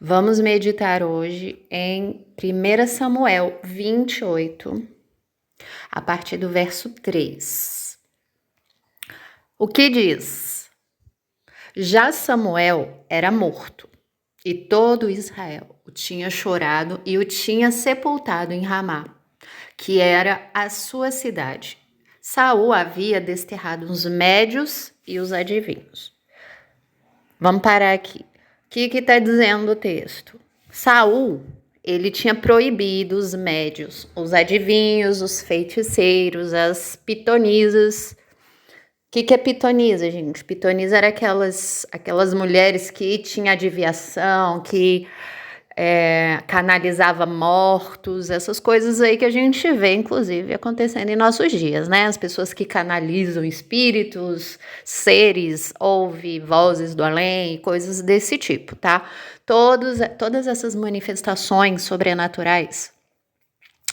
Vamos meditar hoje em 1 Samuel 28, a partir do verso 3. O que diz? Já Samuel era morto, e todo Israel o tinha chorado e o tinha sepultado em Ramá, que era a sua cidade. Saul havia desterrado os médios e os adivinhos. Vamos parar aqui. O que está dizendo o texto? Saul, ele tinha proibido os médios, os adivinhos, os feiticeiros, as pitonisas. O que é pitonisa, gente? Pitonisa era aquelas mulheres que tinham adivinhação, que canalizava mortos, essas coisas aí que a gente vê, inclusive, acontecendo em nossos dias, né? As pessoas que canalizam espíritos, seres, ouvem vozes do além, coisas desse tipo, tá? Todas essas manifestações sobrenaturais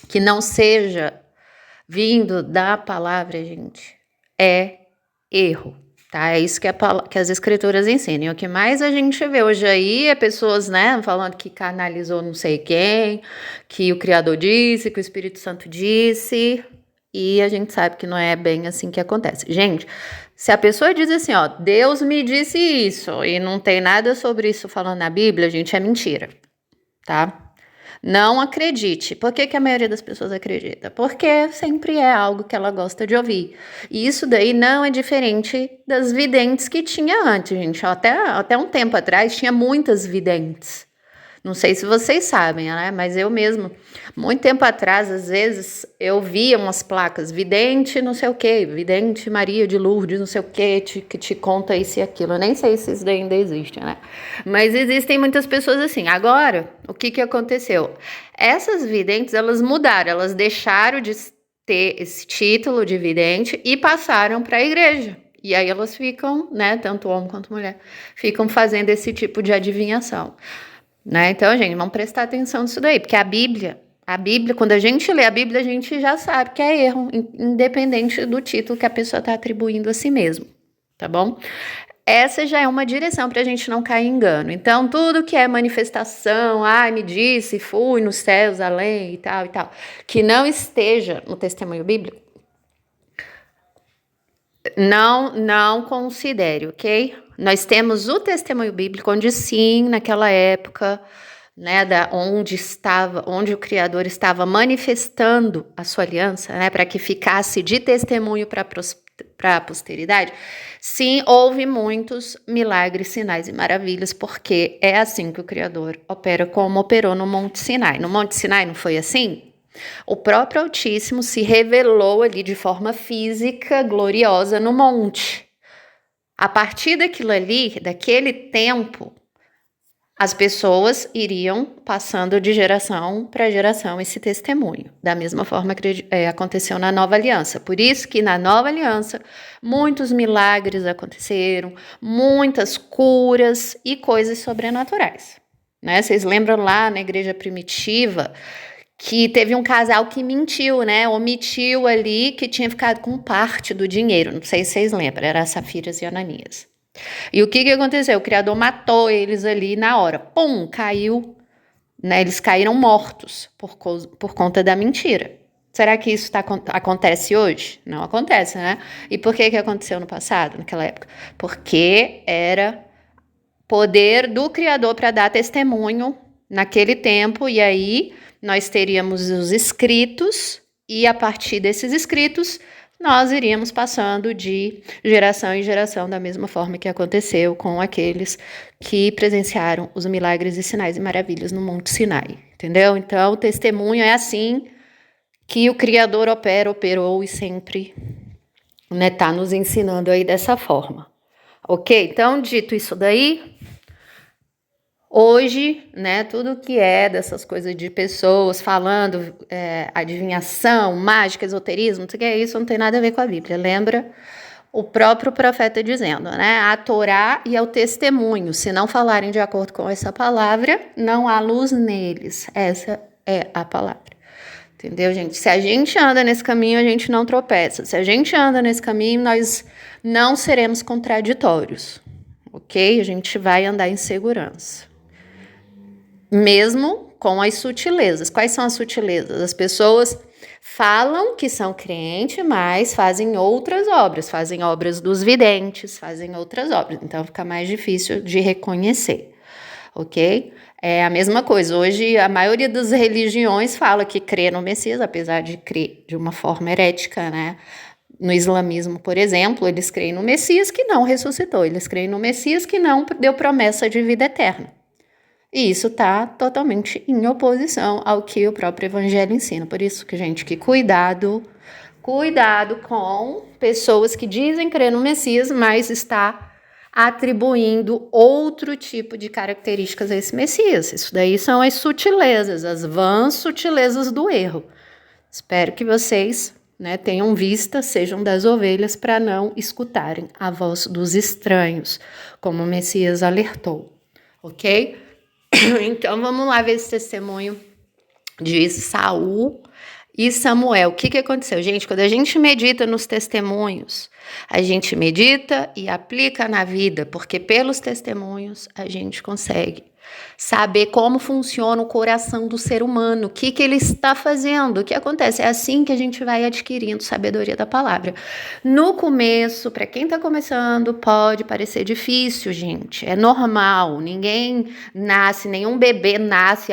que não seja vindo da palavra, gente, é erro. Tá? É isso que as escrituras ensinam. E o que mais a gente vê hoje aí é pessoas, né, falando que canalizou não sei quem, que o Criador disse, que o Espírito Santo disse, e a gente sabe que não é bem assim que acontece. Gente, se a pessoa diz assim, ó, Deus me disse isso, e não tem nada sobre isso falando na Bíblia, gente, é mentira, tá? Não acredite. Por que a maioria das pessoas acredita? Porque sempre é algo que ela gosta de ouvir. E isso daí não é diferente das videntes que tinha antes, gente. Até um tempo atrás tinha muitas videntes. Não sei se vocês sabem, né? Mas eu mesmo, muito tempo atrás, às vezes, eu via umas placas, vidente não sei o quê, vidente Maria de Lourdes, não sei o quê, que te conta isso e aquilo. Eu nem sei se isso daí ainda existe, né? Mas existem muitas pessoas assim. Agora, o que aconteceu? Essas videntes, elas mudaram, elas deixaram de ter esse título de vidente e passaram para a igreja. E aí elas ficam, né, tanto homem quanto mulher, ficam fazendo esse tipo de adivinhação. Né? Então, gente, vamos prestar atenção nisso daí, porque a Bíblia, quando a gente lê a Bíblia, a gente já sabe que é erro, independente do título que a pessoa está atribuindo a si mesmo, tá bom? Essa já é uma direção para a gente não cair em engano. Então, tudo que é manifestação, me disse, fui nos céus, além e tal, que não esteja no testemunho bíblico, não considere, ok? Nós temos o testemunho bíblico onde sim, naquela época, né, onde o Criador estava manifestando a sua aliança, né, para que ficasse de testemunho para a posteridade. Sim, houve muitos milagres, sinais e maravilhas, porque é assim que o Criador opera, como operou no Monte Sinai. No Monte Sinai não foi assim? O próprio Altíssimo se revelou ali de forma física, gloriosa, no monte. A partir daquilo ali, daquele tempo, as pessoas iriam passando de geração para geração esse testemunho, da mesma forma que aconteceu na Nova Aliança. Por isso que na Nova Aliança, muitos milagres aconteceram, muitas curas e coisas sobrenaturais. Né? Vocês lembram lá na igreja primitiva que teve um casal que mentiu, né? Omitiu ali que tinha ficado com parte do dinheiro. Não sei se vocês lembram, era Safiras e Ananias. E o que aconteceu? O Criador matou eles ali na hora. Pum, caiu, né? Eles caíram mortos por conta da mentira. Será que isso acontece hoje? Não acontece, né? E por que aconteceu no passado, naquela época? Porque era poder do Criador para dar testemunho naquele tempo, e aí nós teríamos os escritos, e a partir desses escritos nós iríamos passando de geração em geração, da mesma forma que aconteceu com aqueles que presenciaram os milagres e sinais e maravilhas no Monte Sinai, entendeu? Então, o testemunho é assim que o Criador operou e sempre, né, tá nos ensinando aí dessa forma. Ok? Então, dito isso daí, hoje, né, tudo que é dessas coisas de pessoas falando adivinhação, mágica, esoterismo, não sei o que é isso, não tem nada a ver com a Bíblia. Lembra o próprio profeta dizendo, né, a Torá e ao testemunho, se não falarem de acordo com essa palavra, não há luz neles. Essa é a palavra. Entendeu, gente? Se a gente anda nesse caminho, a gente não tropeça. Se a gente anda nesse caminho, nós não seremos contraditórios, ok? A gente vai andar em segurança. mesmo com as sutilezas. Quais são as sutilezas? As pessoas falam que são crentes, mas fazem outras obras, fazem obras dos videntes, fazem outras obras, então fica mais difícil de reconhecer, ok? É a mesma coisa, hoje a maioria das religiões fala que crê no Messias, apesar de crer de uma forma herética, né? No islamismo, por exemplo, eles creem no Messias que não ressuscitou, eles creem no Messias que não deu promessa de vida eterna. E isso está totalmente em oposição ao que o próprio evangelho ensina. Por isso que, gente, que cuidado com pessoas que dizem crer no Messias, mas está atribuindo outro tipo de características a esse Messias. Isso daí são as sutilezas, as vãs sutilezas do erro. Espero que vocês, né, tenham vista, sejam das ovelhas, para não escutarem a voz dos estranhos, como o Messias alertou, ok? Então vamos lá ver esse testemunho de Saul e Samuel. O que aconteceu? Gente, quando a gente medita nos testemunhos, a gente medita e aplica na vida, porque pelos testemunhos a gente consegue saber como funciona o coração do ser humano, o que ele está fazendo, o que acontece. É assim que a gente vai adquirindo sabedoria da palavra. No começo, para quem está começando, pode parecer difícil, gente. É normal, ninguém nasce, nenhum bebê nasce,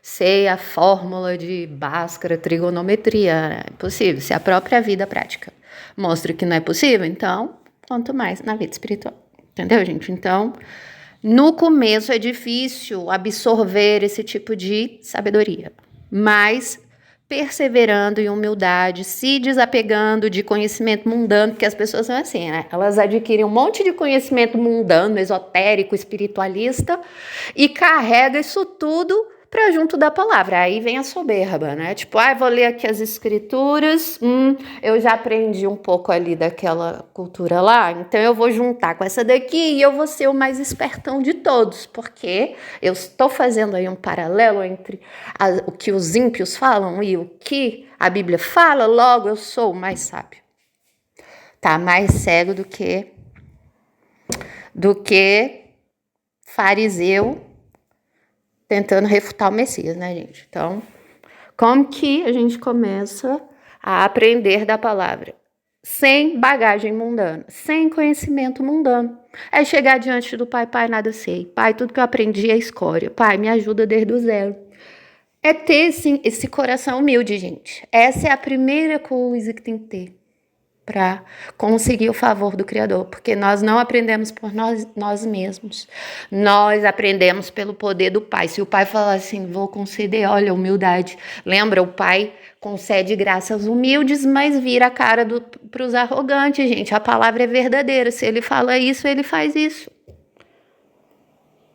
sei a fórmula de Bhaskara, trigonometria. É possível, se a própria vida prática mostra que não é possível, então, quanto mais na vida espiritual. Entendeu, gente? Então, no começo é difícil absorver esse tipo de sabedoria, mas perseverando em humildade, se desapegando de conhecimento mundano, porque as pessoas são assim, né? Elas adquirem um monte de conhecimento mundano, esotérico, espiritualista e carrega isso tudo para junto da palavra. Aí vem a soberba, né? Tipo, vou ler aqui as escrituras, eu já aprendi um pouco ali daquela cultura lá, então eu vou juntar com essa daqui e eu vou ser o mais espertão de todos, porque eu estou fazendo aí um paralelo entre o que os ímpios falam e o que a Bíblia fala, logo eu sou o mais sábio. Tá mais cego do que fariseu tentando refutar o Messias, né, gente? Então, como que a gente começa a aprender da palavra? Sem bagagem mundana, sem conhecimento mundano. É chegar diante do pai, nada sei. Pai, tudo que eu aprendi é escória. Pai, me ajuda desde o zero. É ter, sim, esse coração humilde, gente. Essa é a primeira coisa que tem que ter para conseguir o favor do Criador, porque nós não aprendemos por nós mesmos, nós aprendemos pelo poder do Pai. Se o Pai falar assim, vou conceder, olha, humildade, lembra, o Pai concede graças humildes, mas vira a cara para os arrogantes, gente, a palavra é verdadeira, se ele fala isso, ele faz isso.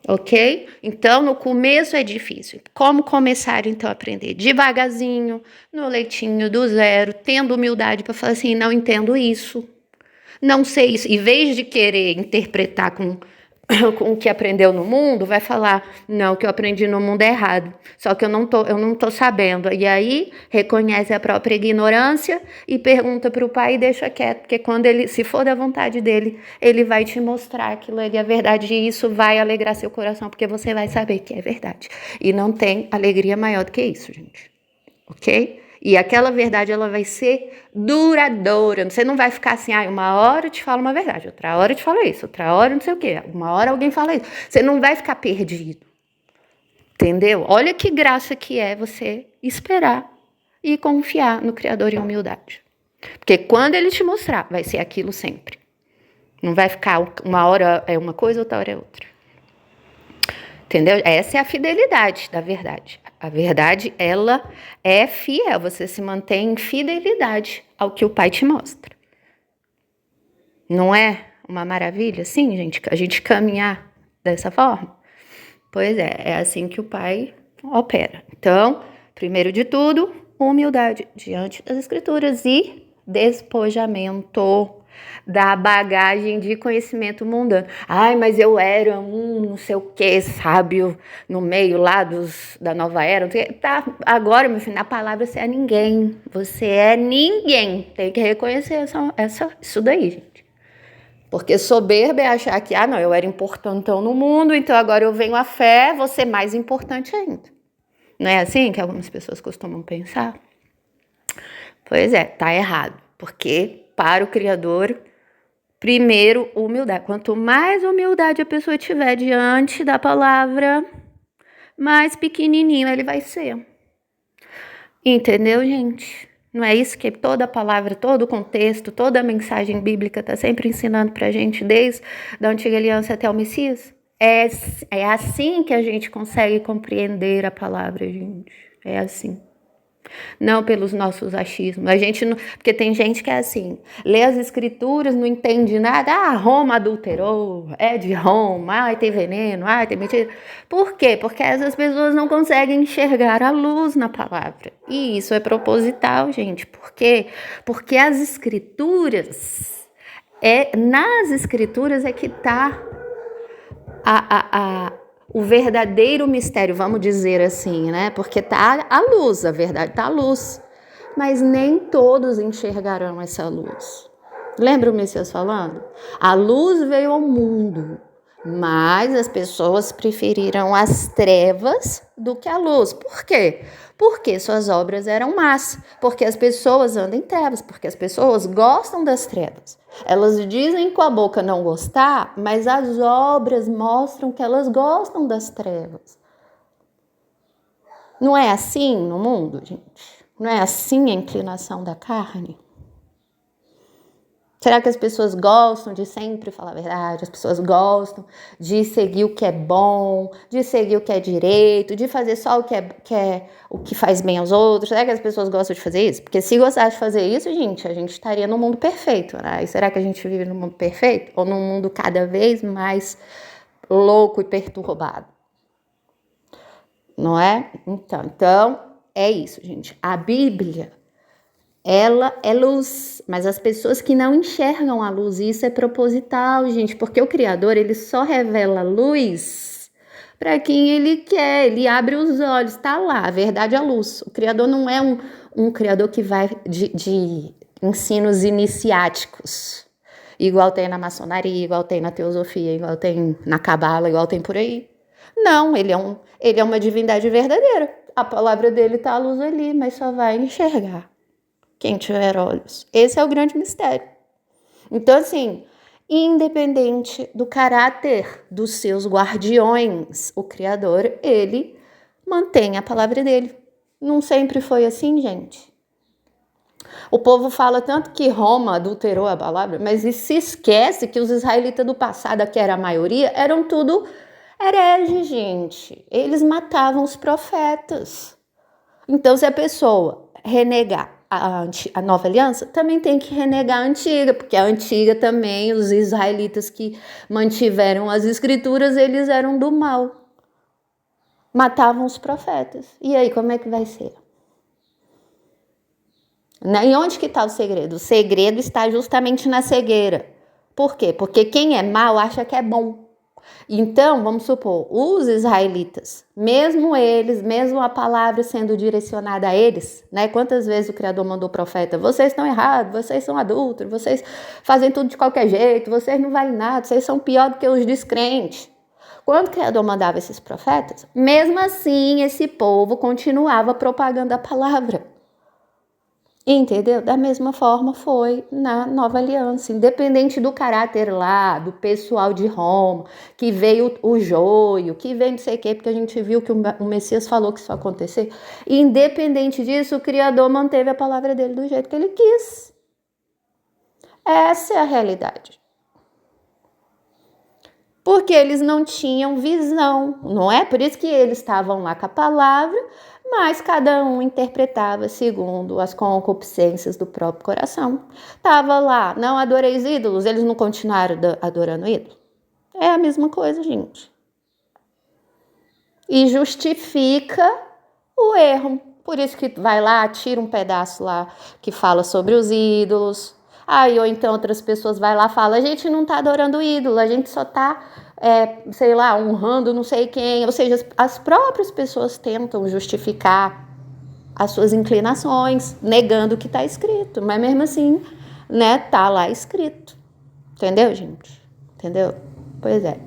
Ok? Então, no começo é difícil. Como começar, então, a aprender? Devagarzinho, no leitinho do zero, tendo humildade para falar assim, não entendo isso, não sei isso. Em vez de querer interpretar com o que aprendeu no mundo, vai falar, não, o que eu aprendi no mundo é errado, só que eu não tô sabendo. E aí, reconhece a própria ignorância e pergunta para o pai e deixa quieto, porque quando ele, se for da vontade dele, ele vai te mostrar aquilo ali é verdade e isso vai alegrar seu coração, porque você vai saber que é verdade. E não tem alegria maior do que isso, gente. Ok? E aquela verdade, ela vai ser duradoura. Você não vai ficar assim, uma hora eu te falo uma verdade, outra hora eu te falo isso, outra hora não sei o quê, uma hora alguém fala isso. Você não vai ficar perdido. Entendeu? Olha que graça que é você esperar e confiar no Criador em humildade. Porque quando ele te mostrar, vai ser aquilo sempre. Não vai ficar uma hora é uma coisa, outra hora é outra. Entendeu? Essa é a fidelidade da verdade. A verdade, ela é fiel. Você se mantém em fidelidade ao que o Pai te mostra. Não é uma maravilha, assim, gente? A gente caminhar dessa forma? Pois é assim que o Pai opera. Então, primeiro de tudo, humildade diante das Escrituras e despojamento da bagagem de conhecimento mundano. Mas eu era não sei o que, sábio, no meio lá da nova era. Tá, agora, meu filho, na palavra você é ninguém. Você é ninguém. Tem que reconhecer isso daí, gente. Porque soberba é achar que, não, eu era importantão no mundo, então agora eu venho à fé, vou ser mais importante ainda. Não é assim que algumas pessoas costumam pensar? Pois é, tá errado. Porque para o Criador, primeiro, humildade. Quanto mais humildade a pessoa tiver diante da palavra, mais pequenininho ele vai ser. Entendeu, gente? Não é isso que toda a palavra, todo o contexto, toda a mensagem bíblica está sempre ensinando para a gente, desde a Antiga Aliança até o Messias? É assim que a gente consegue compreender a palavra, gente. É assim. Não pelos nossos achismos. A gente não, porque tem gente que é assim, lê as escrituras, não entende nada. Roma adulterou, é de Roma, tem veneno, tem mentira. Por quê? Porque essas pessoas não conseguem enxergar a luz na palavra. E isso é proposital, gente. Por quê? Porque as escrituras, nas escrituras é que está o verdadeiro mistério, vamos dizer assim, né? Porque tá a luz, a verdade tá a luz. Mas nem todos enxergarão essa luz. Lembra o Messias falando? A luz veio ao mundo, mas as pessoas preferiram as trevas do que a luz. Por quê? Porque suas obras eram más. Porque as pessoas andam em trevas. Porque as pessoas gostam das trevas. Elas dizem com a boca não gostar, mas as obras mostram que elas gostam das trevas. Não é assim no mundo, gente? Não é assim a inclinação da carne? Será que as pessoas gostam de sempre falar a verdade? As pessoas gostam de seguir o que é bom, de seguir o que é direito, de fazer só o que faz bem aos outros? Será que as pessoas gostam de fazer isso? Porque se gostasse de fazer isso, gente, a gente estaria no mundo perfeito, né? E será que a gente vive no mundo perfeito? Ou num mundo cada vez mais louco e perturbado? Não é? Então é isso, gente. A Bíblia, ela é luz, mas as pessoas que não enxergam a luz, isso é proposital, gente, porque o Criador, ele só revela luz para quem ele quer, ele abre os olhos, tá lá, a verdade é a luz. O Criador não é um Criador que vai de ensinos iniciáticos, igual tem na maçonaria, igual tem na teosofia, igual tem na cabala, igual tem por aí. Não, ele é uma divindade verdadeira. A palavra dele tá à luz ali, mas só vai enxergar quem tiver olhos. Esse é o grande mistério. Então, assim, independente do caráter dos seus guardiões, o Criador, ele mantém a palavra dele. Não sempre foi assim, gente. O povo fala tanto que Roma adulterou a palavra, mas se esquece que os israelitas do passado, que era a maioria, eram tudo hereges, gente. Eles matavam os profetas. Então, se a pessoa renegar a nova aliança, também tem que renegar a antiga, porque a antiga também, os israelitas que mantiveram as escrituras, eles eram do mal. Matavam os profetas. E aí, como é que vai ser? E onde que está o segredo? O segredo está justamente na cegueira. Por quê? Porque quem é mau acha que é bom. Então, vamos supor, os israelitas, mesmo eles, mesmo a palavra sendo direcionada a eles, né? Quantas vezes o Criador mandou o profeta? Vocês estão errados, vocês são adúlteros, vocês fazem tudo de qualquer jeito, vocês não valem nada, vocês são pior do que os descrentes. Quando o Criador mandava esses profetas, mesmo assim, esse povo continuava propagando a palavra. Entendeu? Da mesma forma foi na Nova Aliança, independente do caráter lá, do pessoal de Roma, que veio o joio, que veio não sei o quê, porque a gente viu que o Messias falou que isso ia acontecer. Independente disso, o Criador manteve a palavra dele do jeito que ele quis. Essa é a realidade. Porque eles não tinham visão, não é? Por isso que eles estavam lá com a palavra, mas cada um interpretava segundo as concupiscências do próprio coração. Estava lá, não adoreis ídolos, eles não continuaram adorando ídolos? É a mesma coisa, gente. E justifica o erro. Por isso que vai lá, tira um pedaço lá que fala sobre os ídolos. Aí, ou então outras pessoas vai lá e falam, a gente não está adorando ídolo, a gente só está, sei lá, honrando não sei quem. Ou seja, as próprias pessoas tentam justificar as suas inclinações, negando o que está escrito. Mas mesmo assim, né, tá lá escrito. Entendeu, gente? Entendeu? Pois é.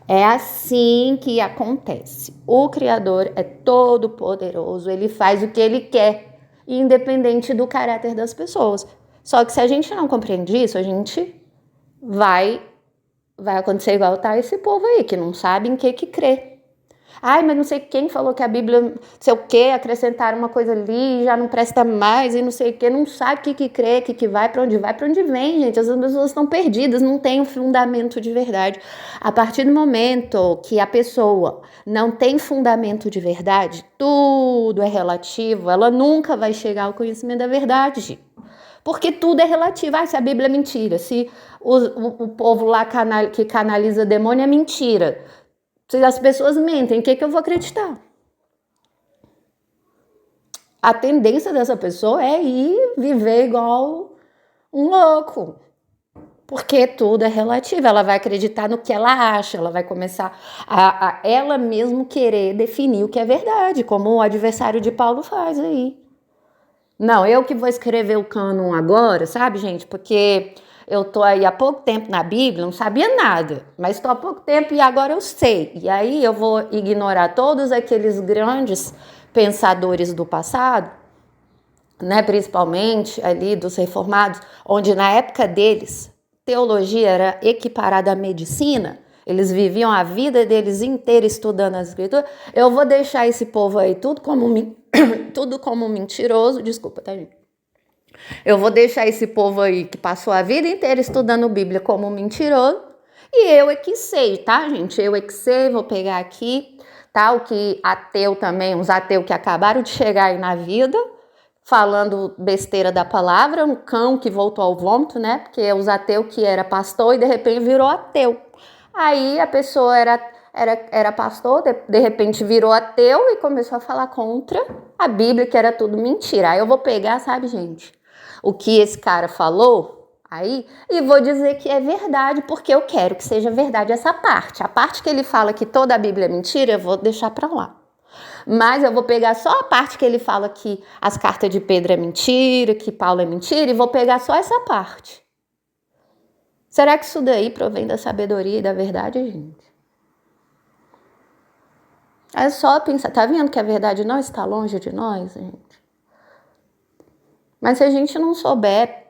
É assim que acontece. O Criador é todo poderoso, ele faz o que ele quer, independente do caráter das pessoas. Só que se a gente não compreende isso, a gente vai acontecer igual tá esse povo aí, que não sabe em que crê. Ai, mas não sei quem falou que a Bíblia, não sei o que, acrescentaram uma coisa ali, já não presta mais e não sei o que, não sabe o que crê, o que vai, para onde vem, gente. As pessoas estão perdidas, não tem um fundamento de verdade. A partir do momento que a pessoa não tem fundamento de verdade, tudo é relativo, ela nunca vai chegar ao conhecimento da verdade. Porque tudo é relativo. Ah, se a Bíblia é mentira, se o povo lá que canaliza demônio é mentira. Se as pessoas mentem, o que eu vou acreditar? A tendência dessa pessoa é ir viver igual um louco. Porque tudo é relativo. Ela vai acreditar no que ela acha. Ela vai começar a ela mesmo querer definir o que é verdade, como o adversário de Paulo faz aí. Não, eu que vou escrever o cânon agora, sabe, gente? Porque eu tô aí há pouco tempo na Bíblia, não sabia nada, mas estou há pouco tempo e agora eu sei. E aí eu vou ignorar todos aqueles grandes pensadores do passado, né, principalmente ali dos reformados, onde na época deles teologia era equiparada à medicina, eles viviam a vida deles inteira estudando as escrituras. Eu vou deixar esse povo aí tudo como mentiroso, desculpa, tá, gente? Eu vou deixar esse povo aí que passou a vida inteira estudando Bíblia como mentiroso, e eu é que sei, tá, gente? Eu é que sei, vou pegar aqui, tá? O que ateu também, uns ateus que acabaram de chegar aí na vida, falando besteira da palavra, um cão que voltou ao vômito, né? Porque os ateus que era pastor e de repente virou ateu. Aí a pessoa era pastor, de repente virou ateu e começou a falar contra a Bíblia, que era tudo mentira. Aí eu vou pegar, sabe, gente, o que esse cara falou aí e vou dizer que é verdade, porque eu quero que seja verdade essa parte. A parte que ele fala que toda a Bíblia é mentira, eu vou deixar pra lá. Mas eu vou pegar só a parte que ele fala que as cartas de Pedro é mentira, que Paulo é mentira, e vou pegar só essa parte. Será que isso daí provém da sabedoria e da verdade, gente? É só pensar, tá vendo que a verdade não está longe de nós, gente? Mas se a gente não souber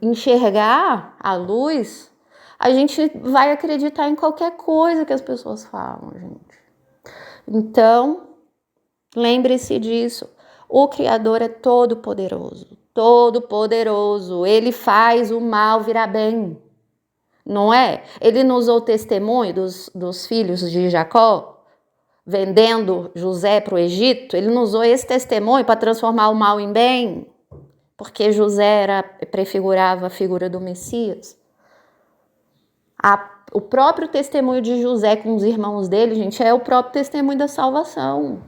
enxergar a luz, a gente vai acreditar em qualquer coisa que as pessoas falam, gente. Então, lembre-se disso. O Criador é todo poderoso, todo poderoso. Ele faz o mal virar bem. Não é? Ele não usou o testemunho dos filhos de Jacó, vendendo José para o Egito. Ele não usou esse testemunho para transformar o mal em bem, porque José prefigurava a figura do Messias. O próprio testemunho de José com os irmãos dele, gente, é o próprio testemunho da salvação.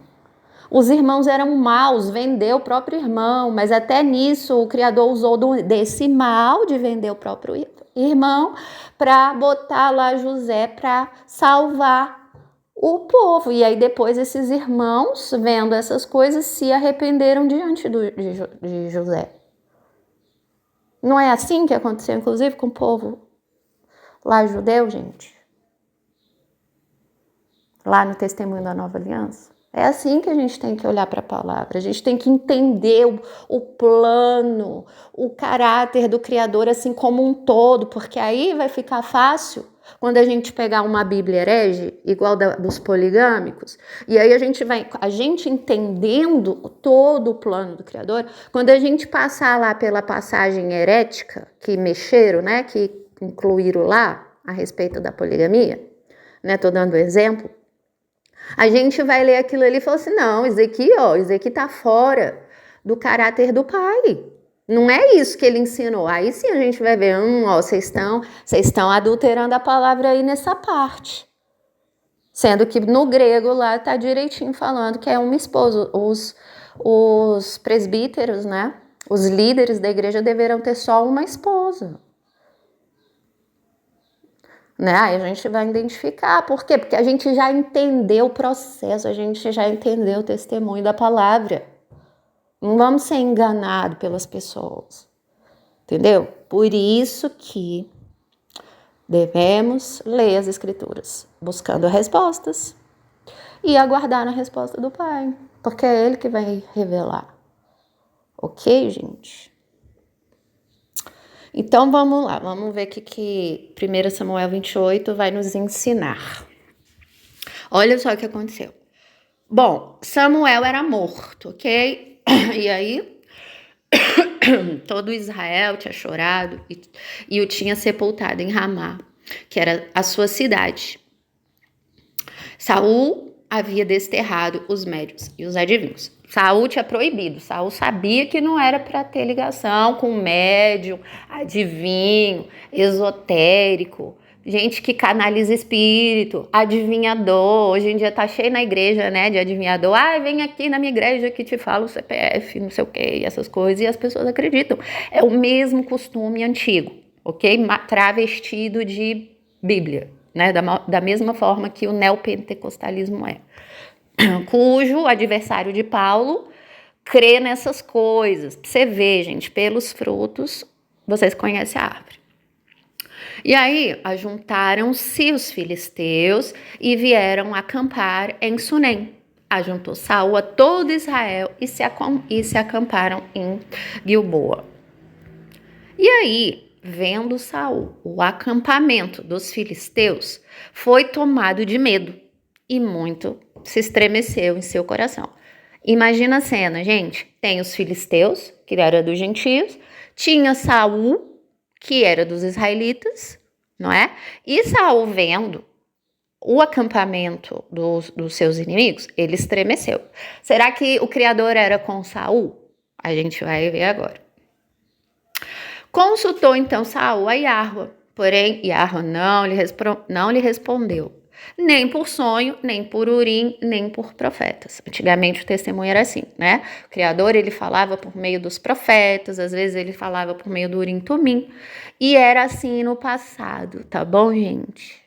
Os irmãos eram maus, vendeu o próprio irmão, mas até nisso o Criador usou desse mal de vender o próprio irmão para botar lá José para salvar o povo. E aí depois esses irmãos, vendo essas coisas, se arrependeram diante de José. Não é assim que aconteceu, inclusive, com o povo lá judeu, gente? Lá no testemunho da Nova Aliança? É assim que a gente tem que olhar para a palavra. A gente tem que entender o plano, o caráter do Criador assim como um todo, porque aí vai ficar fácil quando a gente pegar uma Bíblia herege, igual dos poligâmicos, e aí a gente entendendo todo o plano do Criador, quando a gente passar lá pela passagem herética, que mexeram, né, que incluíram lá a respeito da poligamia, né, tô dando exemplo, a gente vai ler aquilo ali e falar assim, não, isso aqui tá fora do caráter do pai. Não é isso que ele ensinou. Aí sim a gente vai ver, vocês estão adulterando a palavra aí nessa parte. Sendo que no grego lá tá direitinho falando que é uma esposa. Os presbíteros, né? Os líderes da igreja deverão ter só uma esposa. Né? Aí a gente vai identificar. Por quê? Porque a gente já entendeu o processo, a gente já entendeu o testemunho da palavra. Não vamos ser enganados pelas pessoas. Entendeu? Por isso que devemos ler as Escrituras, buscando respostas e aguardar a resposta do Pai, porque é Ele que vai revelar. Ok, gente? Então vamos lá, vamos ver o que 1 Samuel 28 vai nos ensinar. Olha só o que aconteceu. Bom, Samuel era morto, ok? E aí, todo Israel tinha chorado e o tinha sepultado em Ramá, que era a sua cidade. Saul havia desterrado os médios e os adivinhos. Saul tinha proibido. Saul sabia que não era para ter ligação com médium, adivinho, esotérico, gente que canaliza espírito, adivinhador. Hoje em dia tá cheio na igreja, né, de adivinhador. Vem aqui na minha igreja que te fala o CPF, não sei o que, essas coisas. E as pessoas acreditam. É o mesmo costume antigo, ok? Travestido de Bíblia. Né, da mesma forma que o neopentecostalismo é, cujo adversário de Paulo crê nessas coisas. Você vê, gente, pelos frutos, vocês conhecem a árvore. E aí, ajuntaram-se os filisteus e vieram acampar em Sunem. Ajuntou Saul a todo Israel e se acamparam em Gilboa. E aí, vendo Saul o acampamento dos filisteus, foi tomado de medo e muito se estremeceu em seu coração. Imagina a cena, gente. Tem os filisteus, que era dos gentios, tinha Saul, que era dos israelitas, não é? E Saul, vendo o acampamento dos seus inimigos, ele estremeceu. Será que o Criador era com Saul? A gente vai ver agora. Consultou então Saul a Yahvé, porém Yahvé não lhe respondeu, nem por sonho, nem por Urim, nem por profetas. Antigamente o testemunho era assim, né? O Criador, ele falava por meio dos profetas, às vezes ele falava por meio do Urim Tumim, e era assim no passado, tá bom, gente?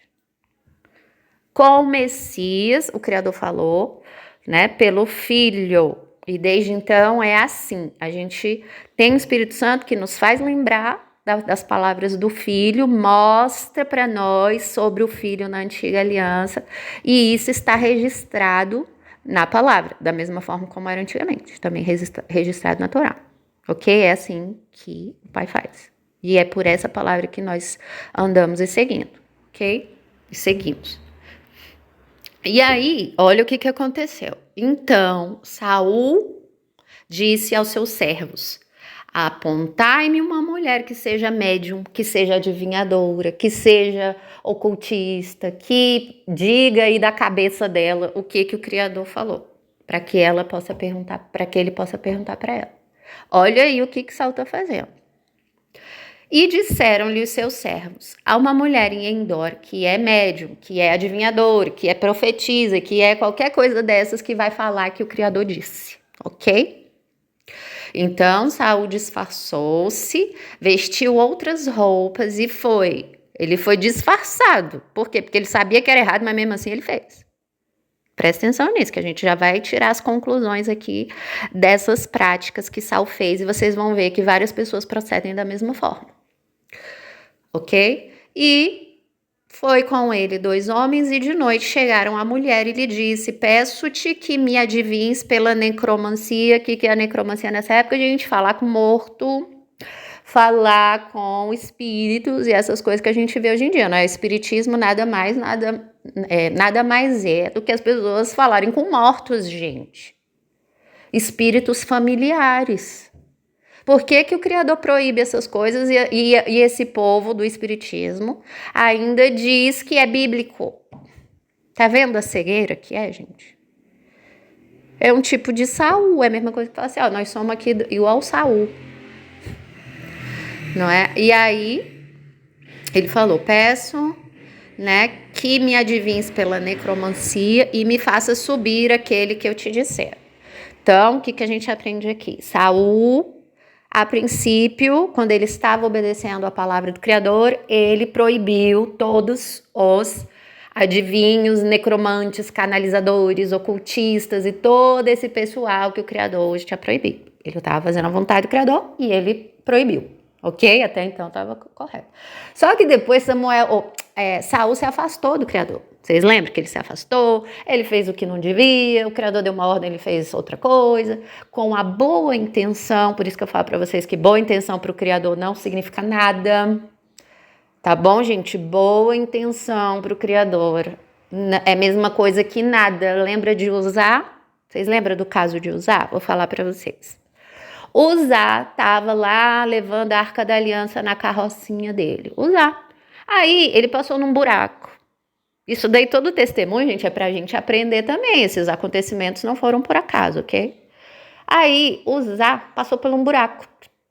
Com o Messias, o Criador falou, né, pelo Filho. E desde então é assim, a gente tem o Espírito Santo que nos faz lembrar das palavras do Filho, mostra para nós sobre o Filho na antiga aliança, e isso está registrado na palavra, da mesma forma como era antigamente, também registrado na Torá, ok? É assim que o Pai faz. E é por essa palavra que nós andamos e seguindo, ok? E seguimos. E aí, olha o que aconteceu. Então, Saul disse aos seus servos: apontai-me uma mulher que seja médium, que seja adivinhadora, que seja ocultista, que diga aí da cabeça dela o que o Criador falou, para que ela possa perguntar, para que ele possa perguntar para ela. Olha aí o que Saul está fazendo. E disseram-lhe os seus servos: há uma mulher em Endor que é médium, que é adivinhador, que é profetisa, que é qualquer coisa dessas que vai falar que o Criador disse, ok? Então Saul disfarçou-se, vestiu outras roupas e foi. Ele foi disfarçado. Por quê? Porque ele sabia que era errado, mas mesmo assim ele fez. Presta atenção nisso, que a gente já vai tirar as conclusões aqui dessas práticas que Saul fez e vocês vão ver que várias pessoas procedem da mesma forma. Ok? E foi com ele 2 homens e de noite chegaram a mulher e lhe disse: peço-te que me adivinhes pela necromancia. O que é a necromancia nessa época? A gente falar com morto, falar com espíritos e essas coisas que a gente vê hoje em dia, né? Espiritismo nada mais é do que as pessoas falarem com mortos, gente. Espíritos familiares. Por que o Criador proíbe essas coisas e esse povo do espiritismo ainda diz que é bíblico? Tá vendo a cegueira que é, gente? É um tipo de Saul, é a mesma coisa que fala assim, nós somos aqui igual Saul. Não é? E aí, ele falou, peço, né, que me adivinhes pela necromancia e me faça subir aquele que eu te disser. Então, o que a gente aprende aqui? Saul, a princípio, quando ele estava obedecendo a palavra do Criador, ele proibiu todos os adivinhos, necromantes, canalizadores, ocultistas e todo esse pessoal que o Criador hoje tinha proibido. Ele estava fazendo a vontade do Criador e ele proibiu. Ok? Até então estava correto. Só que depois Saul se afastou do Criador. Vocês lembram que ele se afastou, ele fez o que não devia, o Criador deu uma ordem, ele fez outra coisa, com a boa intenção. Por isso que eu falo para vocês que boa intenção para o Criador não significa nada. Tá bom, gente? Boa intenção para o Criador é a mesma coisa que nada. Lembra de Uzá? Vocês lembram do caso de Uzá? Vou falar para vocês. Uzá estava lá levando a Arca da Aliança na carrocinha dele. Uzá. Aí ele passou num buraco. Isso daí todo testemunho, gente, é pra gente aprender também. Esses acontecimentos não foram por acaso, ok? Aí Uzá passou por um buraco.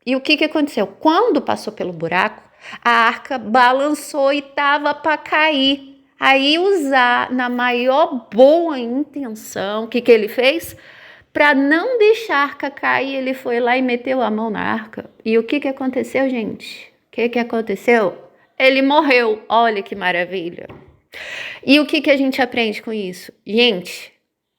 E o que aconteceu? Quando passou pelo buraco, a arca balançou e tava para cair. Aí Uzá, na maior boa intenção, o que ele fez? Para não deixar a arca cair, ele foi lá e meteu a mão na arca. E o que aconteceu, gente? O que aconteceu? Ele morreu. Olha que maravilha. E o que a gente aprende com isso? Gente,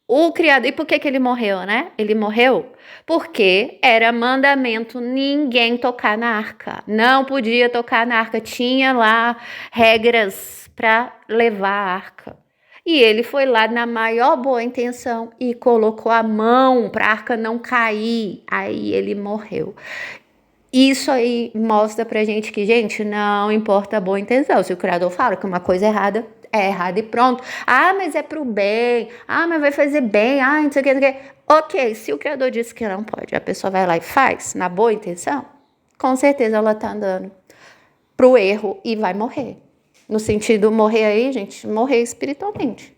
o Criador... E por que ele morreu, né? Ele morreu porque era mandamento ninguém tocar na arca. Não podia tocar na arca. Tinha lá regras para levar a arca. E ele foi lá na maior boa intenção e colocou a mão para a arca não cair. Aí ele morreu. Isso aí mostra pra gente que, gente, não importa a boa intenção. Se o Criador fala que uma coisa é errada e pronto. Ah, mas é pro bem. Ah, mas vai fazer bem. Ah, não sei o que, não sei o que. Ok, se o Criador disse que não pode, a pessoa vai lá e faz, na boa intenção, com certeza ela tá andando pro erro e vai morrer. No sentido, morrer aí, gente, morrer espiritualmente.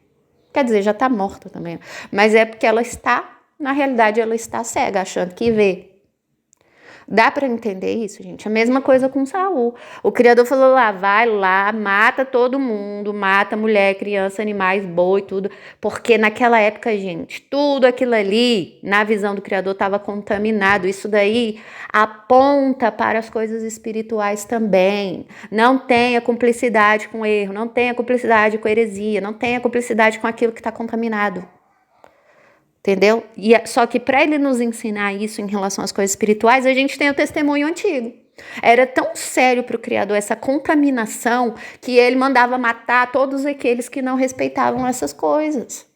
Quer dizer, já tá morta também. Mas é porque ela está, na realidade, ela está cega, achando que vê. Dá para entender isso, gente? A mesma coisa com Saul. O Criador falou lá, vai lá, mata todo mundo, mata mulher, criança, animais, boi, tudo. Porque naquela época, gente, tudo aquilo ali, na visão do Criador, estava contaminado. Isso daí aponta para as coisas espirituais também. Não tenha cumplicidade com o erro, não tenha cumplicidade com a heresia, não tenha cumplicidade com aquilo que está contaminado. Entendeu? Só que para ele nos ensinar isso em relação às coisas espirituais, a gente tem o testemunho antigo. Era tão sério para o Criador essa contaminação que ele mandava matar todos aqueles que não respeitavam essas coisas.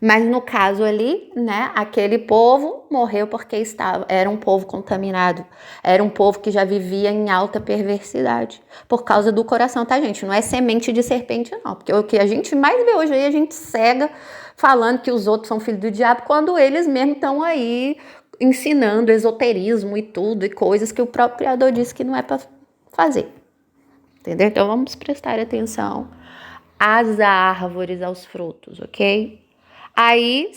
Mas no caso ali, né, aquele povo morreu porque era um povo contaminado. Era um povo que já vivia em alta perversidade. Por causa do coração, tá, gente? Não é semente de serpente, não. Porque o que a gente mais vê hoje aí, a gente cega falando que os outros são filhos do diabo, quando eles mesmos estão aí ensinando esoterismo e tudo, e coisas que o próprio Criador disse que não é para fazer. Entendeu? Então vamos prestar atenção às árvores, aos frutos, ok? Aí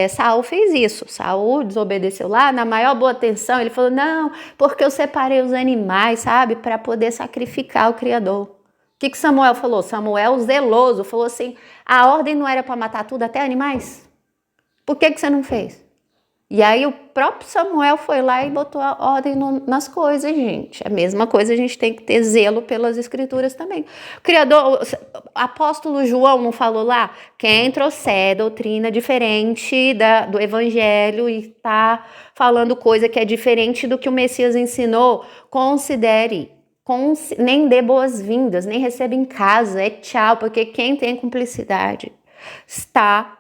Saul fez isso. Saul desobedeceu lá, na maior boa intenção, ele falou, não, porque eu separei os animais, sabe, para poder sacrificar o Criador. O que Samuel falou? Samuel, zeloso, falou assim, a ordem não era para matar tudo, até animais? Por que você não fez? E aí o próprio Samuel foi lá e botou a ordem nas coisas, gente. A mesma coisa, a gente tem que ter zelo pelas escrituras também. O Criador, o apóstolo João não falou lá? Quem trouxer doutrina diferente do evangelho e está falando coisa que é diferente do que o Messias ensinou, considere. Nem dê boas-vindas, nem receba em casa, é tchau, porque quem tem cumplicidade está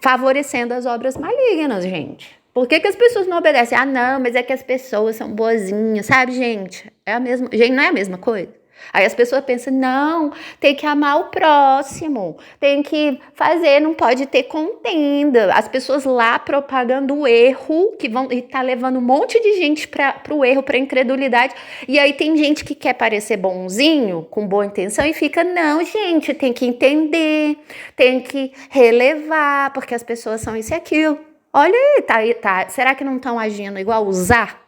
favorecendo as obras malignas, gente. Por que as pessoas não obedecem? Ah, não, mas é que as pessoas são boazinhas, sabe, gente? É a mesma, gente, não é a mesma coisa? Aí as pessoas pensam, não, tem que amar o próximo, tem que fazer, não pode ter contenda. As pessoas lá propagando o erro, que vão e tá levando um monte de gente para o erro, para incredulidade. E aí tem gente que quer parecer bonzinho, com boa intenção, e fica, não, gente, tem que entender, tem que relevar, porque as pessoas são isso e aquilo. Olha aí, tá. Será que não estão agindo igual usar?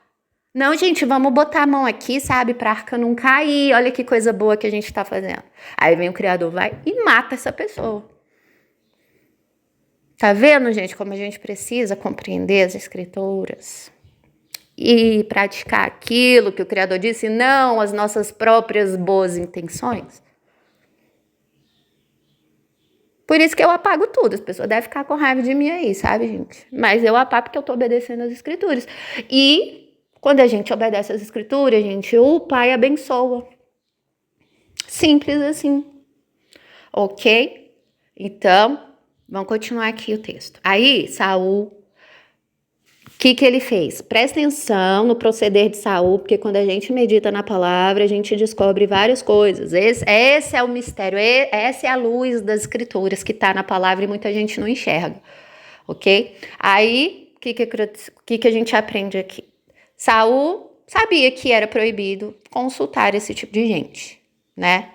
Não, gente, vamos botar a mão aqui, sabe, pra arca não cair. Olha que coisa boa que a gente tá fazendo. Aí vem o Criador, vai e mata essa pessoa. Tá vendo, gente, como a gente precisa compreender as escrituras e praticar aquilo que o Criador disse, não as nossas próprias boas intenções? Por isso que eu apago tudo. As pessoas devem ficar com raiva de mim aí, sabe, gente? Mas eu apago porque eu tô obedecendo as escrituras. E quando a gente obedece as escrituras, gente, o Pai abençoa. Simples assim. Ok? Então, vamos continuar aqui o texto. Aí, Saul, o que ele fez? Presta atenção no proceder de Saul, porque quando a gente medita na palavra, a gente descobre várias coisas. Esse é o mistério, essa é a luz das escrituras que está na palavra e muita gente não enxerga, ok? Aí, o que a gente aprende aqui? Saul sabia que era proibido consultar esse tipo de gente, né?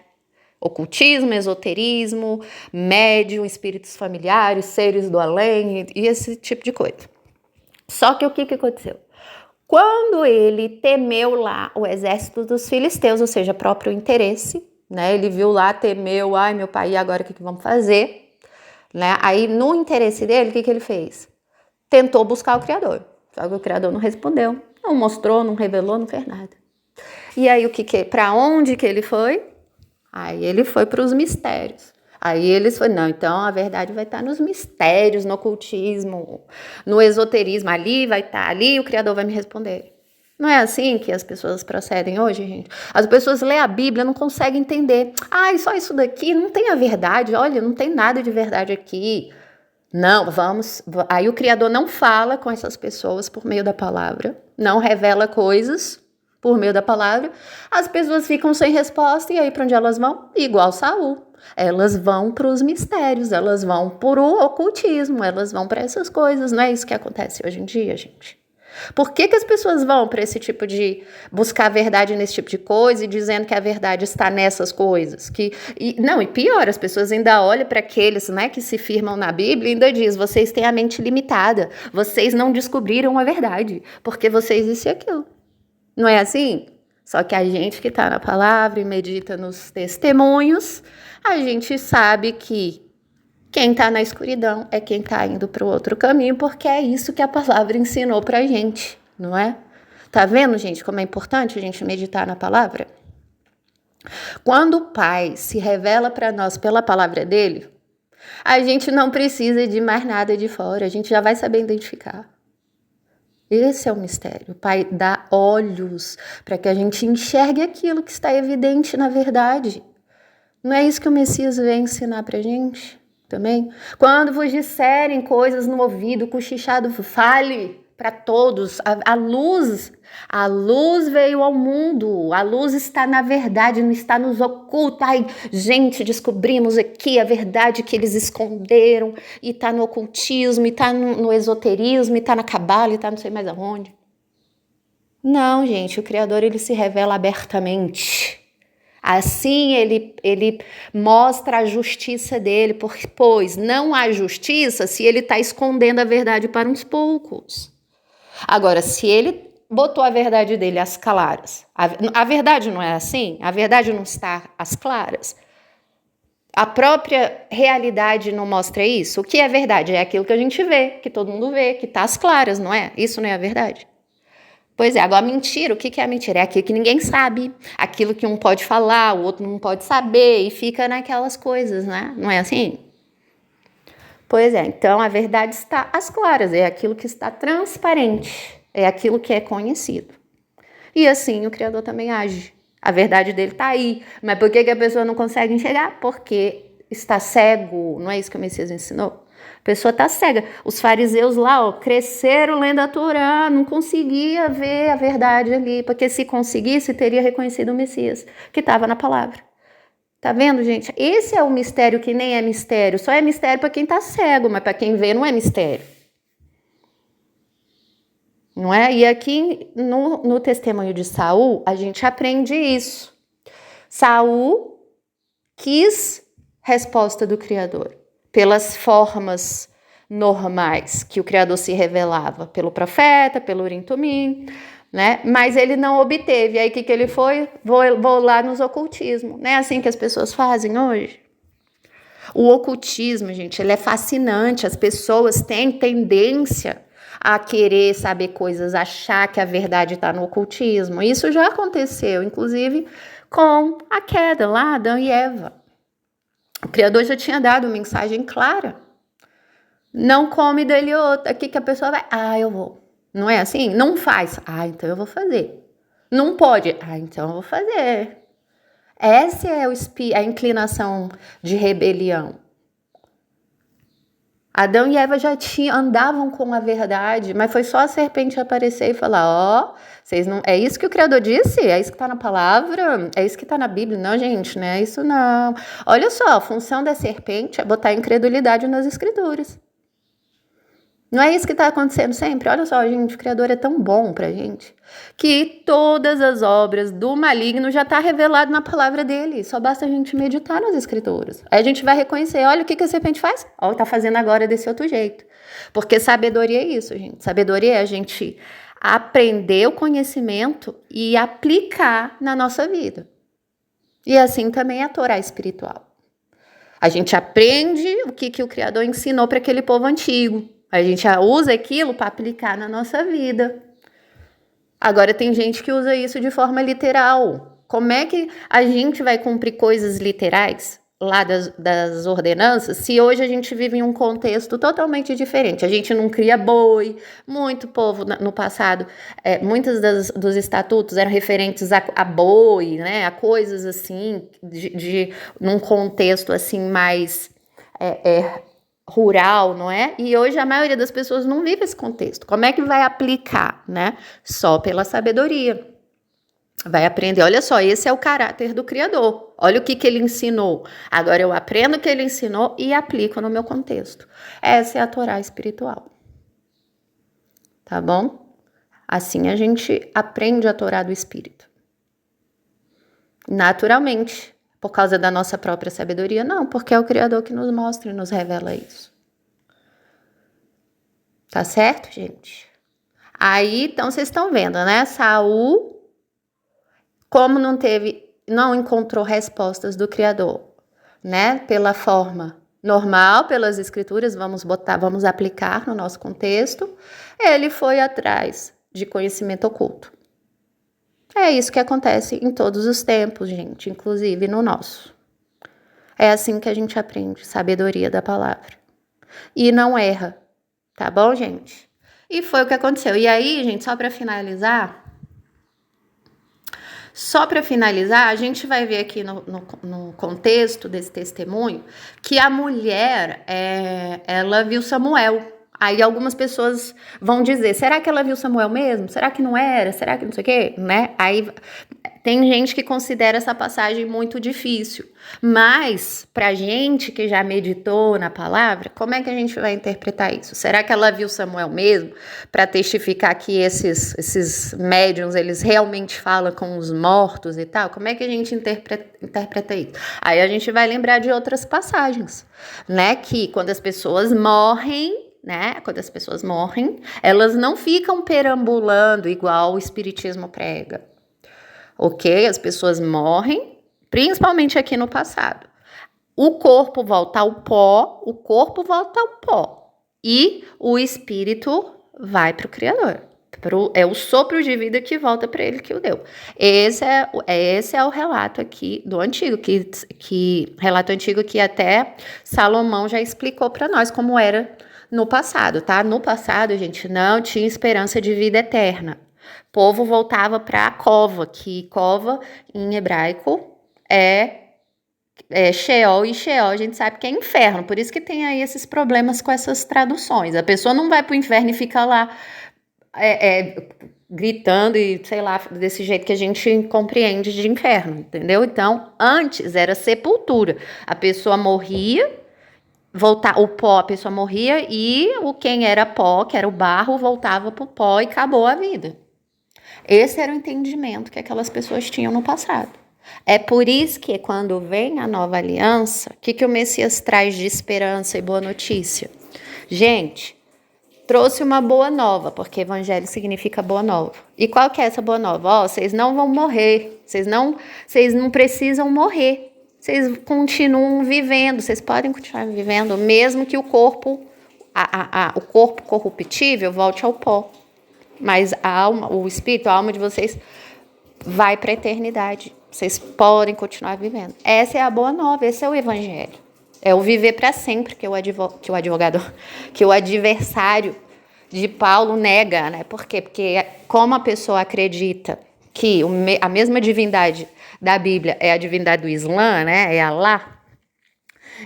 Ocultismo, esoterismo, médium, espíritos familiares, seres do além e esse tipo de coisa. Só que o que aconteceu? Quando ele temeu lá o exército dos filisteus, ou seja, próprio interesse, né? Ele viu lá, temeu, ai meu pai, e agora o que vamos fazer? Né? Aí no interesse dele, o que ele fez? Tentou buscar o Criador. Só que o Criador não respondeu, não mostrou, não revelou, não fez nada. E aí para onde que ele foi? Aí ele foi para os mistérios. Aí eles falaram, não, então a verdade vai estar nos mistérios, no ocultismo, no esoterismo, ali vai estar, ali o Criador vai me responder. Não é assim que as pessoas procedem hoje, gente? As pessoas lêem a Bíblia, não conseguem entender. Só isso daqui não tem a verdade, olha, não tem nada de verdade aqui. Não, aí o Criador não fala com essas pessoas por meio da palavra, não revela coisas por meio da palavra, as pessoas ficam sem resposta e aí para onde elas vão? Igual Saul. Elas vão para os mistérios, elas vão para o ocultismo, elas vão para essas coisas. Não é isso que acontece hoje em dia, gente? Por que as pessoas vão para esse tipo de buscar a verdade nesse tipo de coisa e dizendo que a verdade está nessas coisas? E pior, as pessoas ainda olham para aqueles, né, que se firmam na Bíblia e ainda diz, vocês têm a mente limitada, vocês não descobriram a verdade, porque vocês isso e aquilo. Não é assim? Só que a gente que está na palavra e medita nos testemunhos, a gente sabe que quem está na escuridão é quem está indo para o outro caminho, porque é isso que a palavra ensinou para a gente, não é? Tá vendo, gente, como é importante a gente meditar na palavra? Quando o Pai se revela para nós pela palavra dele, a gente não precisa de mais nada de fora, a gente já vai saber identificar. Esse é o mistério. O Pai dá olhos para que a gente enxergue aquilo que está evidente na verdade. Não é isso que o Messias vem ensinar para a gente também? Quando vos disserem coisas no ouvido, cochichado, fale para todos. A luz veio ao mundo. A luz está na verdade, não está nos oculta. Ai, gente, descobrimos aqui a verdade que eles esconderam. E está no ocultismo, e está no esoterismo, e está na cabala, e está não sei mais aonde. Não, gente, o Criador ele se revela abertamente. Assim ele mostra a justiça dele, pois não há justiça se ele está escondendo a verdade para uns poucos. Agora, se ele botou a verdade dele às claras, a verdade não é assim? A verdade não está às claras? A própria realidade não mostra isso? O que é verdade? É aquilo que a gente vê, que todo mundo vê, que está às claras, não é? Isso não é a verdade? Pois é, agora mentira, o que é a mentira? É aquilo que ninguém sabe, aquilo que um pode falar, o outro não pode saber, e fica naquelas coisas, né? Não é assim? Pois é, então a verdade está às claras, é aquilo que está transparente, é aquilo que é conhecido. E assim o Criador também age. A verdade dele está aí, mas por que a pessoa não consegue enxergar? Porque está cego, não é isso que o Messias ensinou? A pessoa está cega. Os fariseus lá, cresceram lendo a Torá, não conseguia ver a verdade ali, porque se conseguisse, teria reconhecido o Messias, que estava na palavra. Tá vendo, gente? Esse é o mistério que nem é mistério. Só é mistério para quem está cego, mas para quem vê não é mistério. Não é? E aqui no testemunho de Saul, a gente aprende isso. Saul quis resposta do Criador pelas formas normais que o Criador se revelava, pelo profeta, pelo Urim Tumim, né? Mas ele não obteve. Aí o que ele foi? Vou lá nos ocultismos. Não é assim que as pessoas fazem hoje? O ocultismo, gente, ele é fascinante. As pessoas têm tendência a querer saber coisas, achar que a verdade está no ocultismo. Isso já aconteceu, inclusive, com a queda lá, Adão e Eva. Criador já tinha dado uma mensagem clara. Não come dele outra. O que a pessoa vai? Eu vou. Não é assim? Não faz. Então eu vou fazer. Não pode. Então eu vou fazer. Essa é a inclinação de rebelião. Adão e Eva já andavam com a verdade, mas foi só a serpente aparecer e falar, vocês não, é isso que o Criador disse? É isso que está na palavra? É isso que está na Bíblia? Não, gente, não é isso não. Olha só, a função da serpente é botar incredulidade nas escrituras. Não é isso que está acontecendo sempre? Olha só, gente, o Criador é tão bom pra gente que todas as obras do maligno já está revelado na palavra dele. Só basta a gente meditar nas escrituras. Aí a gente vai reconhecer, olha o que a serpente faz. Tá fazendo agora desse outro jeito. Porque sabedoria é isso, gente. Sabedoria é a gente aprender o conhecimento e aplicar na nossa vida. E assim também é a Torá espiritual. A gente aprende o que o Criador ensinou para aquele povo antigo. A gente usa aquilo para aplicar na nossa vida. Agora tem gente que usa isso de forma literal. Como é que a gente vai cumprir coisas literais lá das ordenanças se hoje a gente vive em um contexto totalmente diferente? A gente não cria boi. Muito povo no passado, muitos dos estatutos eram referentes a boi, né? A coisas assim, num contexto assim mais rural, não é? E hoje a maioria das pessoas não vive esse contexto. Como é que vai aplicar, né? Só pela sabedoria. Vai aprender, olha só, esse é o caráter do Criador. Olha o que ele ensinou. Agora eu aprendo o que ele ensinou e aplico no meu contexto. Essa é a Torá espiritual. Tá bom? Assim a gente aprende a Torá do Espírito. Naturalmente. Por causa da nossa própria sabedoria? Não, porque é o Criador que nos mostra e nos revela isso. Tá certo, gente? Aí, então, vocês estão vendo, né? Saul, como não encontrou respostas do Criador, né? Pela forma normal, pelas escrituras, vamos aplicar no nosso contexto, ele foi atrás de conhecimento oculto. É isso que acontece em todos os tempos, gente, inclusive no nosso. É assim que a gente aprende sabedoria da palavra. E não erra, tá bom, gente? E foi o que aconteceu. E aí, gente, só para finalizar, a gente vai ver aqui no contexto desse testemunho que a mulher, ela viu Samuel. Aí algumas pessoas vão dizer, será que ela viu Samuel mesmo? Será que não era? Será que não sei o quê? Né? Aí tem gente que considera essa passagem muito difícil. Mas, pra gente que já meditou na palavra, como é que a gente vai interpretar isso? Será que ela viu Samuel mesmo? Para testificar que esses médiuns, eles realmente falam com os mortos e tal? Como é que a gente interpreta isso? Aí a gente vai lembrar de outras passagens, né? Que quando as pessoas morrem, elas não ficam perambulando igual o espiritismo prega. Ok? As pessoas morrem, principalmente aqui no passado. O corpo volta ao pó, e o espírito vai para o Criador. É o sopro de vida que volta para ele que o deu. Esse é o relato aqui do antigo, relato antigo que até Salomão já explicou para nós como era no passado, tá? No passado, gente, não tinha esperança de vida eterna. O povo voltava para a cova, que cova em hebraico é Sheol, e Sheol a gente sabe que é inferno, por isso que tem aí esses problemas com essas traduções. A pessoa não vai para o inferno e fica lá gritando e, sei lá, desse jeito que a gente compreende de inferno, entendeu? Então, antes era sepultura. A pessoa morria, a pessoa morria e quem era pó, que era o barro, voltava pro pó e acabou a vida. Esse era o entendimento que aquelas pessoas tinham no passado. É por isso que quando vem a nova aliança, o que o Messias traz de esperança e boa notícia? Gente, trouxe uma boa nova, porque evangelho significa boa nova. E qual que é essa boa nova? Vocês não vão morrer, vocês não precisam morrer. Vocês continuam vivendo, vocês podem continuar vivendo, mesmo que o corpo, o corpo corruptível volte ao pó. Mas a alma, o espírito, a alma de vocês vai para a eternidade. Vocês podem continuar vivendo. Essa é a boa nova, esse é o evangelho. É o viver para sempre que que o adversário de Paulo nega, né? Por quê? Porque como a pessoa acredita que a mesma divindade da Bíblia é a divindade do Islã, né? É Alá.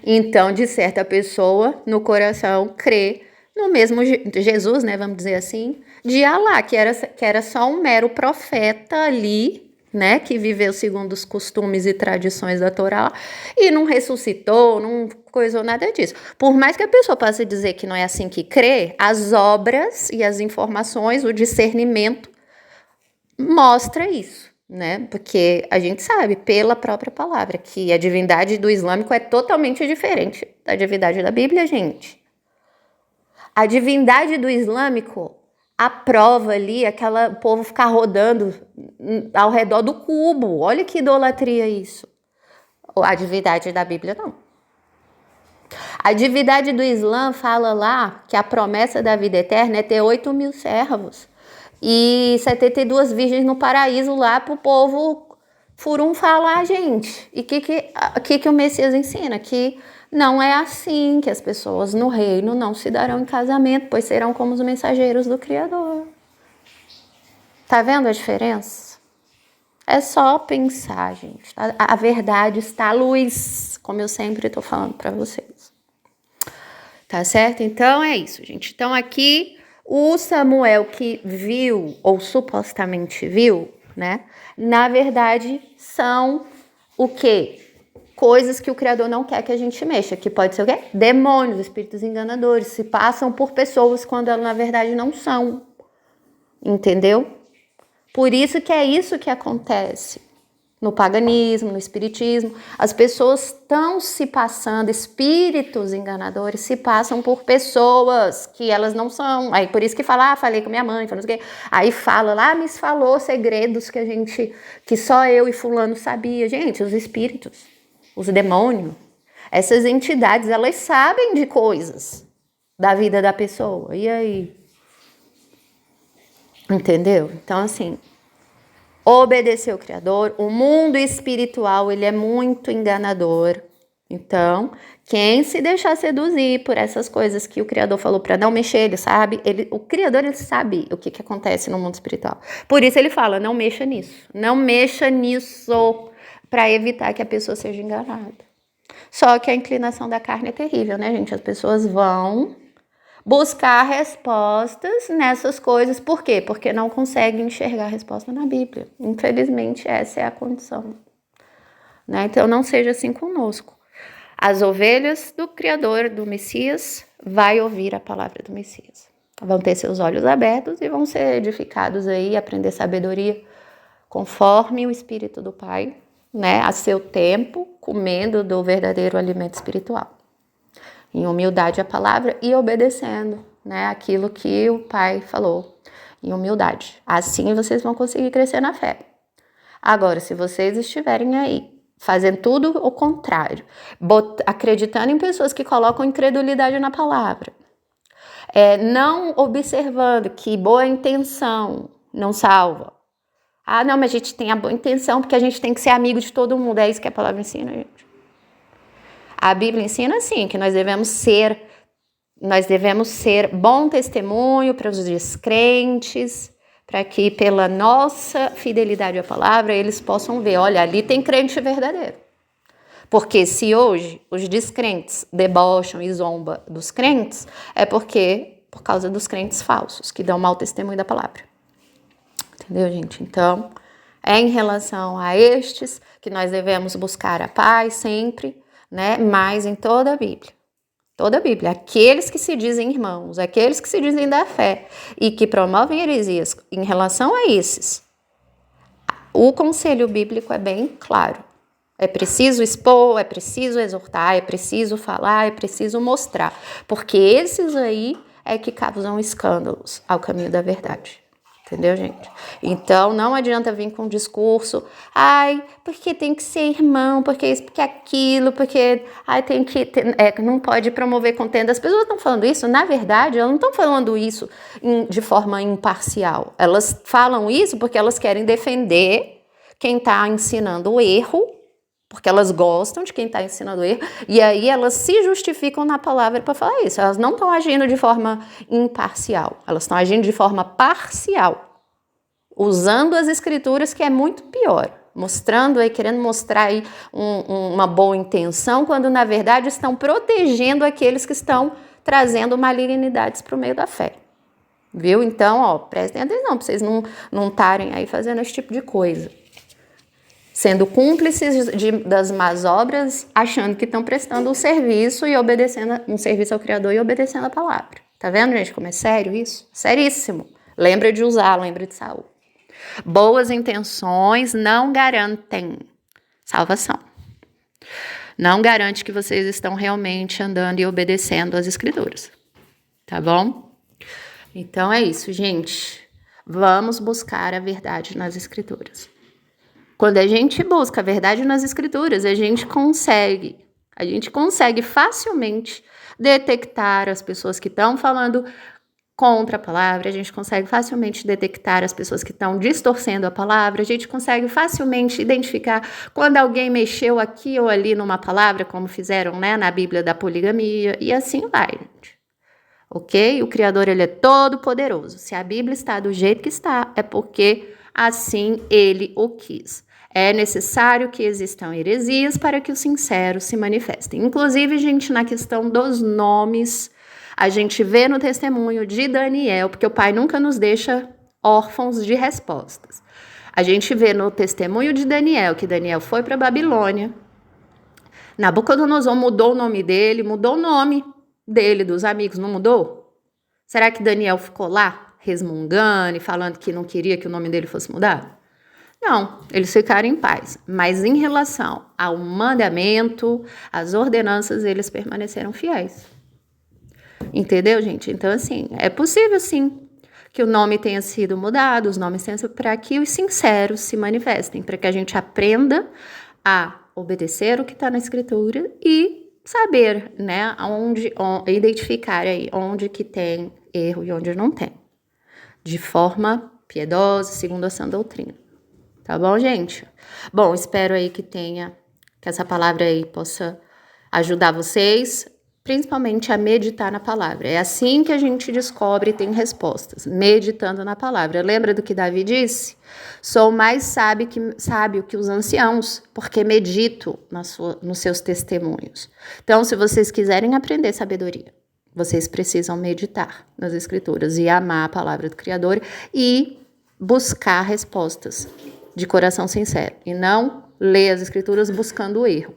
Então, de certa pessoa, no coração, crê no mesmo Jesus, né? Vamos dizer assim, de Alá, que era só um mero profeta ali, né? Que viveu segundo os costumes e tradições da Torá e não ressuscitou, não coisou nada disso. Por mais que a pessoa possa dizer que não é assim que crê, as obras e as informações, o discernimento mostra isso, né? Porque a gente sabe pela própria palavra que a divindade do islâmico é totalmente diferente da divindade da Bíblia, gente. A divindade do islâmico aprova ali o povo ficar rodando ao redor do cubo. Olha que idolatria isso. A divindade da Bíblia não. A divindade do Islã fala lá que a promessa da vida eterna é ter 8.000 servos e 72 virgens no paraíso lá pro povo furum falar, gente. E o que o Messias ensina? Que não é assim, que as pessoas no reino não se darão em casamento, pois serão como os mensageiros do Criador. Tá vendo a diferença? É só pensar, gente. A verdade está à luz, como eu sempre tô falando para vocês. Tá certo? Então é isso, gente. Então aqui o Samuel que viu, ou supostamente viu, né? Na verdade são o quê? Coisas que o Criador não quer que a gente mexa, que pode ser o quê? Demônios, espíritos enganadores, se passam por pessoas quando elas na verdade não são. Entendeu? Por isso que é isso que acontece no paganismo, no espiritismo. As pessoas estão se passando, espíritos enganadores se passam por pessoas que elas não são. Aí por isso que fala, falei com minha mãe, falando o quê. Aí fala lá, me falou segredos que só eu e fulano sabia. Gente, os espíritos, os demônios, essas entidades, elas sabem de coisas da vida da pessoa. E aí? Entendeu? Então, assim, obedecer o Criador, o mundo espiritual, ele é muito enganador. Então, quem se deixar seduzir por essas coisas que o Criador falou para não mexer, ele sabe, o Criador, ele sabe o que acontece no mundo espiritual. Por isso ele fala, não mexa nisso, para evitar que a pessoa seja enganada. Só que a inclinação da carne é terrível, né, gente? As pessoas vão buscar respostas nessas coisas. Por quê? Porque não conseguem enxergar a resposta na Bíblia. Infelizmente, essa é a condição. Né? Então, não seja assim conosco. As ovelhas do Criador, do Messias, vai ouvir a palavra do Messias. Vão ter seus olhos abertos e vão ser edificados aí, aprender sabedoria conforme o Espírito do Pai, né? A seu tempo, comendo do verdadeiro alimento espiritual. Em humildade à palavra e obedecendo, né, aquilo que o Pai falou, em humildade. Assim vocês vão conseguir crescer na fé. Agora, se vocês estiverem aí, fazendo tudo o contrário, acreditando em pessoas que colocam incredulidade na palavra, não observando que boa intenção não salva. Ah, não, mas a gente tem a boa intenção porque a gente tem que ser amigo de todo mundo. É isso que a palavra ensina, gente. A Bíblia ensina, assim, que nós devemos ser bom testemunho para os descrentes, para que pela nossa fidelidade à palavra eles possam ver, olha, ali tem crente verdadeiro. Porque se hoje os descrentes debocham e zombam dos crentes, é por causa dos crentes falsos, que dão mau testemunho da palavra. Entendeu, gente? Então, é em relação a estes que nós devemos buscar a paz sempre, né? Mas em toda a Bíblia, aqueles que se dizem irmãos, aqueles que se dizem da fé e que promovem heresias em relação a esses, o conselho bíblico é bem claro. É preciso expor, é preciso exortar, é preciso falar, é preciso mostrar, porque esses aí é que causam escândalos ao caminho da verdade. Entendeu, gente? Então, não adianta vir com um discurso, porque tem que ser irmão, porque isso, porque aquilo, porque tem que não pode promover contenda. As pessoas estão falando isso, na verdade, elas não estão falando isso de forma imparcial. Elas falam isso porque elas querem defender quem está ensinando o erro, porque elas gostam de quem está ensinando o erro, e aí elas se justificam na palavra para falar isso. Elas não estão agindo de forma imparcial, elas estão agindo de forma parcial, usando as escrituras, que é muito pior, mostrando aí, querendo mostrar aí uma boa intenção, quando na verdade estão protegendo aqueles que estão trazendo malignidades para o meio da fé. Viu? Então, ó, prestem atenção para vocês não estarem aí fazendo esse tipo de coisa. Sendo cúmplices das más obras, achando que estão prestando um serviço e obedecendo um serviço ao Criador e obedecendo a palavra. Tá vendo, gente, como é sério isso? Seríssimo. Lembra de usar, lembra de Saul. Boas intenções não garantem salvação. Não garante que vocês estão realmente andando e obedecendo as escrituras. Tá bom? Então é isso, gente. Vamos buscar a verdade nas escrituras. Quando a gente busca a verdade nas escrituras, a gente consegue facilmente detectar as pessoas que estão falando contra a palavra, a gente consegue facilmente detectar as pessoas que estão distorcendo a palavra, a gente consegue facilmente identificar quando alguém mexeu aqui ou ali numa palavra, como fizeram, né, na Bíblia da poligamia, e assim vai, gente. Ok? O Criador, ele é todo poderoso. Se a Bíblia está do jeito que está, é porque assim ele o quis. É necessário que existam heresias para que os sinceros se manifestem. Inclusive, gente, na questão dos nomes, a gente vê no testemunho de Daniel, porque o Pai nunca nos deixa órfãos de respostas. A gente vê no testemunho de Daniel, que Daniel foi para a Babilônia, Nabucodonosor mudou o nome dele, mudou o nome dele, dos amigos, não mudou? Será que Daniel ficou lá, resmungando e falando que não queria que o nome dele fosse mudado? Não, eles ficaram em paz, mas em relação ao mandamento, às ordenanças, eles permaneceram fiéis. Entendeu, gente? Então, assim, é possível, sim, que o nome tenha sido mudado, os nomes tenham sido para que os sinceros se manifestem, para que a gente aprenda a obedecer o que está na Escritura e saber, né, identificar aí onde que tem erro e onde não tem, de forma piedosa, segundo a sã doutrina. Tá bom, gente? Bom, espero aí que essa palavra aí possa ajudar vocês, principalmente a meditar na palavra. É assim que a gente descobre e tem respostas, meditando na palavra. Lembra do que Davi disse? Sou mais sábio que os anciãos, porque medito nos seus testemunhos. Então, se vocês quiserem aprender sabedoria, vocês precisam meditar nas Escrituras e amar a palavra do Criador e buscar respostas de coração sincero, e não ler as Escrituras buscando o erro.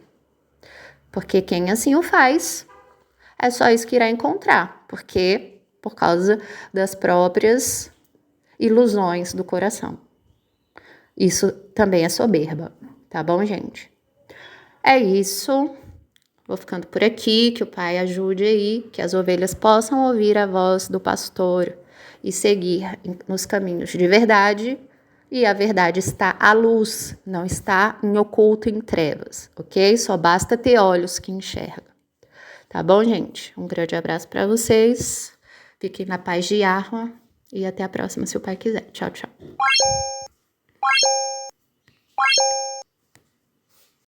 Porque quem assim o faz, é só isso que irá encontrar, porque por causa das próprias ilusões do coração. Isso também é soberba, tá bom, gente? É isso. Vou ficando por aqui, que o Pai ajude aí, que as ovelhas possam ouvir a voz do pastor e seguir nos caminhos de verdade. E a verdade está à luz, não está em oculto em trevas, ok? Só basta ter olhos que enxergam. Tá bom, gente? Um grande abraço para vocês. Fiquem na paz de Yahweh e até a próxima, se o Pai quiser. Tchau, tchau.